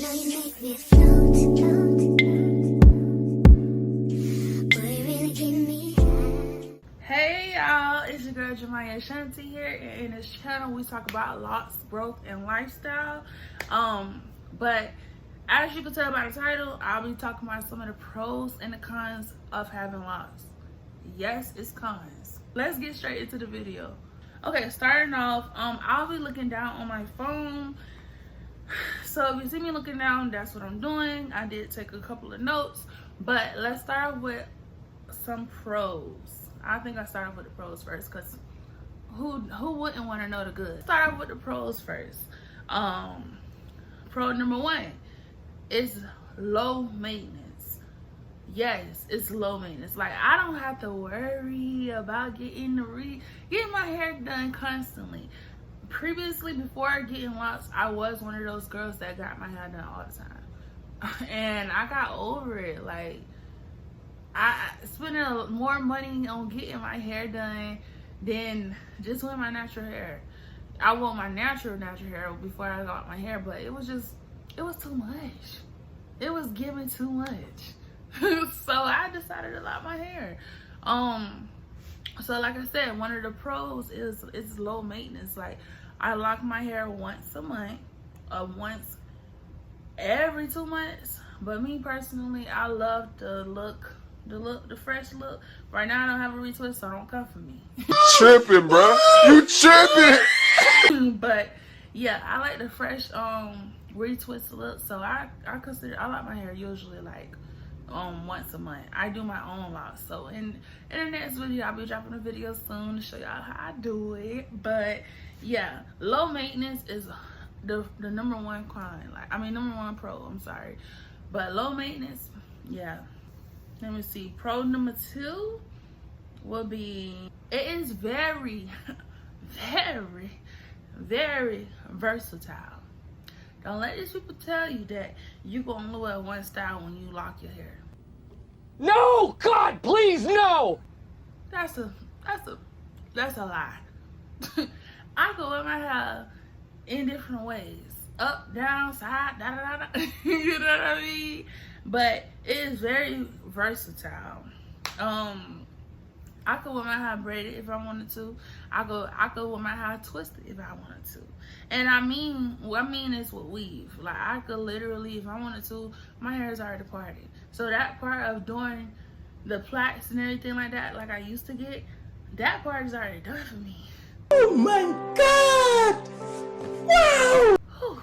know you make me float, float, boy, you really give me high. Hey y'all, it's your girl Jemiah Shanti here, and in this channel we talk about lots, growth, and lifestyle. But as you can tell by the title, I'll be talking about some of the pros and the cons of having lots. Yes, it's cons. Let's get straight into the video. Okay, starting off, I'll be looking down on my phone. So if you see me looking down, that's what I'm doing. I did take a couple of notes, but let's start with some pros. I think I start off with the pros first, because who wouldn't want to know the good? Start off with the pros first. Pro number one is low maintenance. Yes, it's low maintenance. Like, I don't have to worry about getting my hair done constantly. Previously, before getting lots, I was one of those girls that got my hair done all the time. And I got over it. Like, I spending more money on getting my hair done than just with my natural hair. I want my natural hair before I got my hair, but it was too much. It was giving too much. So I decided to lock my hair. So like I said, one of the pros is it's low maintenance. Like, I lock my hair once a month, once every 2 months. But me personally, I love the fresh look. Right now I don't have a retwist, so don't come for me. Tripping, bro. You tripping. But yeah, I like the fresh retwist look. So I lock my hair usually like once a month. I do my own locks. So in the next video, I'll be dropping a video soon to show y'all how I do it. But yeah, low maintenance is the number one con. Number one pro, I'm sorry. But low maintenance, yeah. Let me see. Pro number two will be, it is very, very, very versatile. Don't let these people tell you that you gonna wear one style when you lock your hair. No! God, please, no! That's a lie. I can wear my hair in different ways. Up, down, side, da da da da. You know what I mean? But it is very versatile. I could wear my hair braided if I wanted to. I could wear my hair twisted if I wanted to. And what I mean is with weave. Like, I could literally, if I wanted to, my hair is already parted. So that part of doing the plaits and everything like that, like I used to get, that part is already done for me. Oh my God! Wow! Whew.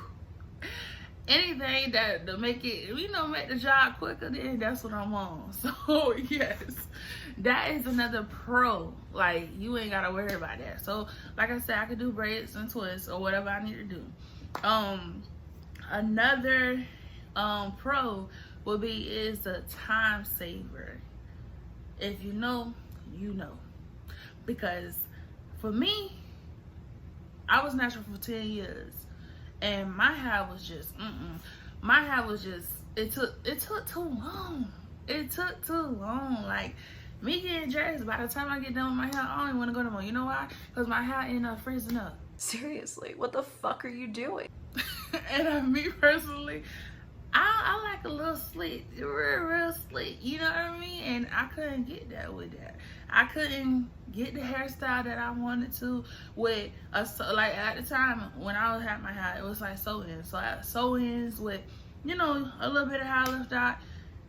Anything that to make it, make the job quicker, then that's what I'm on. So yes, that is another pro. Like, you ain't gotta worry about that. So like I said, I could do braids and twists or whatever I need to do. Another pro would be is a time saver. If you know, you know. Because for me, I was natural for 10 years. And my hair was just, my hair was just, it took too long. It took too long. Like, me getting dressed, by the time I get done with my hair, I don't even want to go no more. You know why? Because my hair ended up freezing up. Seriously, what the fuck are you doing? And me personally, I like a little slick, real slick. You know what I mean? And I couldn't get that with that. I couldn't get the hairstyle that I wanted to with like at the time when I had my hair, it was like sew-ins. So I had sew-ins with, a little bit of hair left out.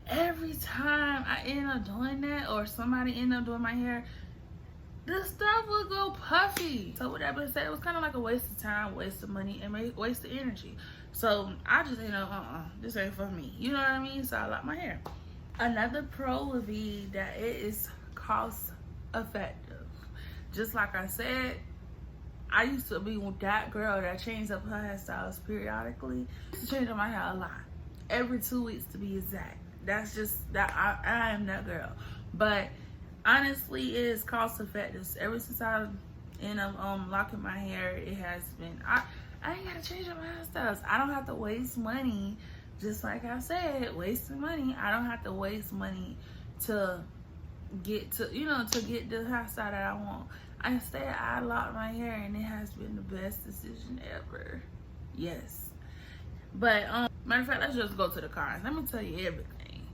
Every time I end up doing that, or somebody end up doing my hair, the stuff would go puffy. So with that being said, it was kind of like a waste of time, waste of money, and waste of energy. So I just, this ain't for me. You know what I mean? So I like my hair. Another pro would be that it is cost effective. Just like I said, I used to be that girl that changed up her hairstyles periodically. I used to change up my hair a lot. Every 2 weeks to be exact. That's just, that I am that girl. But honestly, it is cost effective. Ever since I ended up locking my hair, it has been, I ain't gotta change up my hairstyles. I don't have to waste money. Just like I said, wasting money. I don't have to waste money to get to get the hairstyle that I want. Instead, I lock my hair, and it has been the best decision ever. Yes. But matter of fact, let's just go to the cons. Let me tell you everything.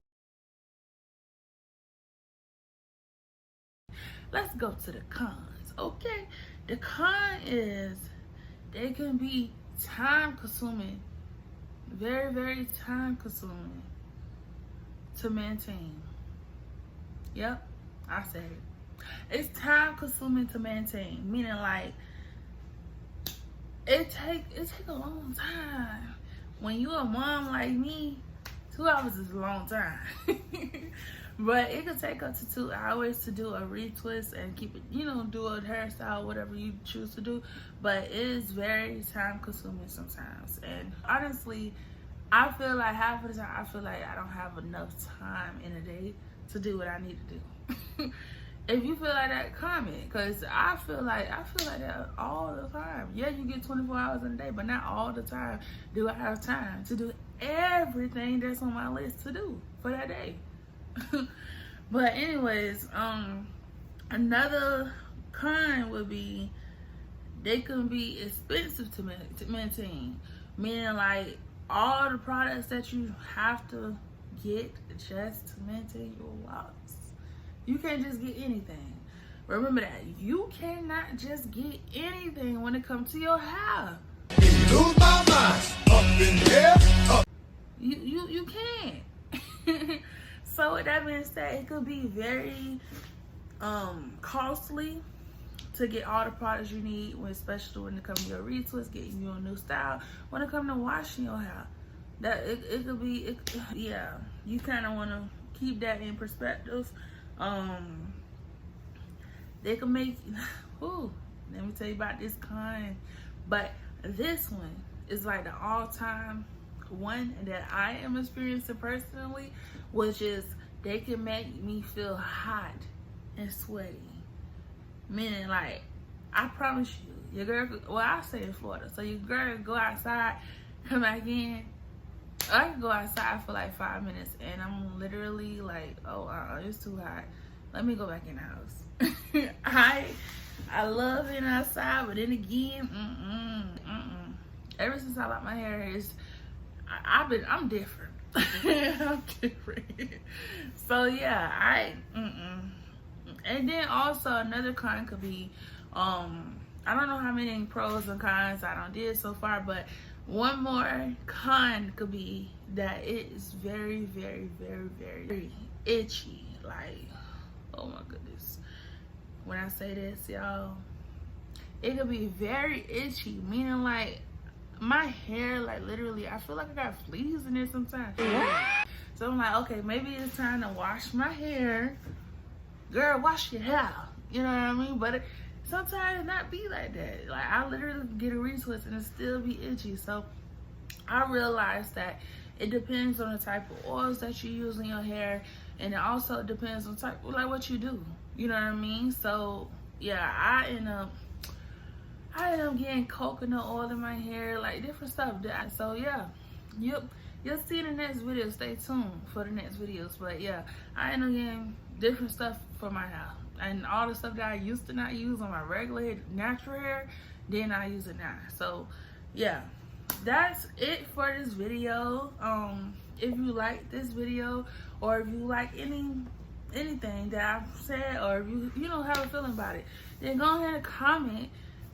Let's go to the cons, okay? The con is they can be time consuming, very, very time consuming to maintain. Yep, I said it. It's time consuming to maintain, meaning like it take a long time. When you a mom like me, 2 hours is a long time. But it could take up to 2 hours to do a retwist and keep it, you know, do a hairstyle, whatever you choose to do. But it is very time consuming sometimes. And honestly, I feel like half of the time, I feel like I don't have enough time in a day to do what I need to do. If you feel like that, comment, because I feel like that all the time. Yeah, you get 24 hours in a day, but not all the time do I have time to do everything that's on my list to do for that day. But anyways, another con would be they can be expensive to maintain, meaning like all the products that you have to get just to maintain your locks. You can't just get anything. Remember that. You cannot just get anything when it comes to your hair. Lose my mind. Up in here. Up. You can't. So with that being said, it could be very costly to get all the products you need, especially when it comes to your retwist, getting you a new style, when it comes to washing your hair. That it could be, yeah, you kind of want to keep that in perspective. They can make, ooh, let me tell you about this con. But this one is like the all-time one that I am experiencing personally, which is they can make me feel hot and sweaty. Meaning like, I promise you, your girl, well, I stay in Florida, so your girl go outside, come back in. I can go outside for like 5 minutes and I'm literally like, oh, it's too hot. Let me go back in the house. I love being outside, but then again, ever since I like my hair, I'm different. I'm different. So yeah, and then also another con could be, I don't know how many pros and cons I done did so far, but one more con could be that it is very, very, very, very itchy. Like, oh my goodness. When I say this, y'all, it could be very itchy, meaning like my hair, like literally, I feel like I got fleas in it sometimes. So I'm like, okay, maybe it's time to wash my hair. Girl, wash your hair. You know what I mean? But sometimes not be like that. Like I literally get a retwist and it still be itchy. So I realized that it depends on the type of oils that you use in your hair, and it also depends on type, like what you do. You know what I mean? So yeah, I end up getting coconut oil in my hair, like different stuff. So yeah, you'll see in the next video. Stay tuned for the next videos. But yeah, I end up getting different stuff for my hair, and all the stuff that I used to not use on my regular natural hair, then I use it now. So yeah, that's it for this video. If you like this video, or if you like anything that I've said, or if you don't have a feeling about it, then go ahead and comment.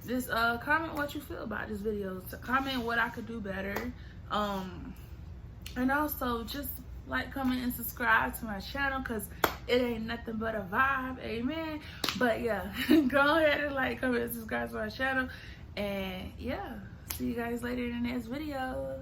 Just comment what you feel about this video. So comment what I could do better. And also just like, comment, and subscribe to my channel, because it ain't nothing but a vibe. Amen. But yeah, go ahead and like, comment, and subscribe to my channel. And yeah, see you guys later in the next video.